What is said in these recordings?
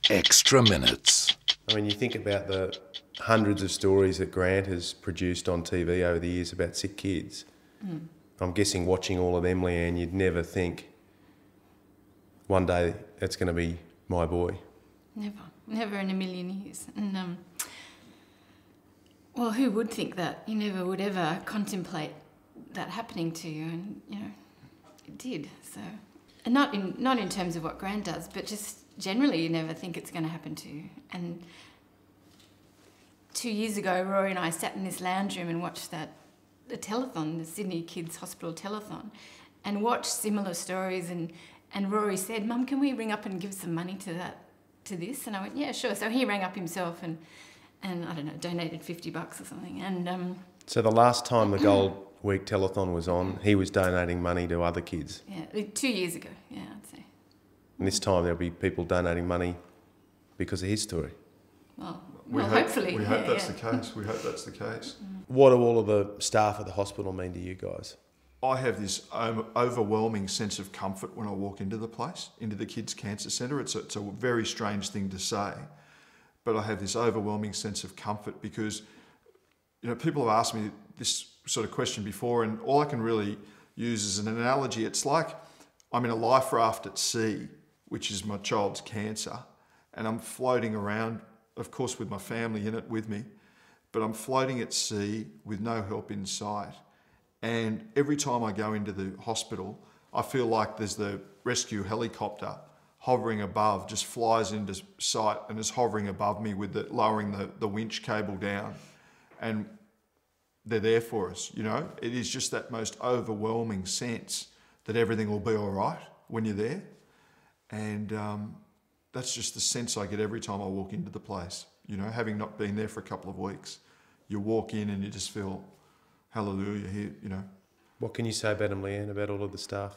Extra Minutes. I mean, you think about the hundreds of stories that Grant has produced on TV over the years about sick kids. I'm guessing watching all of them, Leanne, you'd never think one day that's going to be my boy. Never in a million years. And well, who would think that? You never would ever contemplate that happening to you, and it did. So, and not in terms of what Grant does, but just generally, you never think it's going to happen to you. And 2 years ago, Rory and I sat in this lounge room and watched the telethon, the Sydney Kids Hospital telethon, and watched similar stories. And Rory said, "Mum, can we ring up and give some money to this?" And I went, "Yeah, sure." So he rang up himself and I don't know, donated $50 or something. And so the last time the Gold Week telethon was on, he was donating money to other kids. Yeah, 2 years ago. Yeah, I'd say. And this time there'll be people donating money because of his story. Well, hopefully. We hope that's the case. We hope that's the case. What do all of the staff at the hospital mean to you guys? I have this overwhelming sense of comfort when I walk into the place, into the Kids Cancer Centre. It's a very strange thing to say, but I have this overwhelming sense of comfort because, people have asked me this sort of question before, and all I can really use as an analogy, it's like I'm in a life raft at sea, which is my child's cancer, and I'm floating around, of course with my family in it with me, but I'm floating at sea with no help in sight. And every time I go into the hospital, I feel like there's the rescue helicopter hovering above, just flies into sight and is hovering above me with lowering the winch cable down. And they're there for us, It is just that most overwhelming sense that everything will be all right when you're there. And that's just the sense I get every time I walk into the place. Having not been there for a couple of weeks, you walk in and you just feel, hallelujah, here, What can you say about him, Leanne, about all of the staff?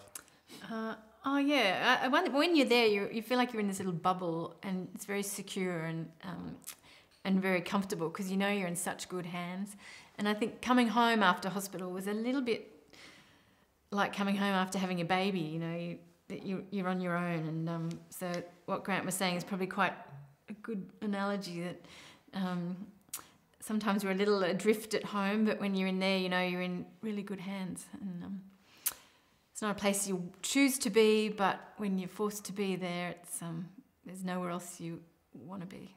When you're there, you feel like you're in this little bubble, and it's very secure and very comfortable because you're in such good hands. And I think coming home after hospital was a little bit like coming home after having a baby. That you're on your own, and so what Grant was saying is probably quite a good analogy that. Sometimes we're a little adrift at home, but when you're in there, you're in really good hands. And it's not a place you choose to be, but when you're forced to be there, there's nowhere else you want to be.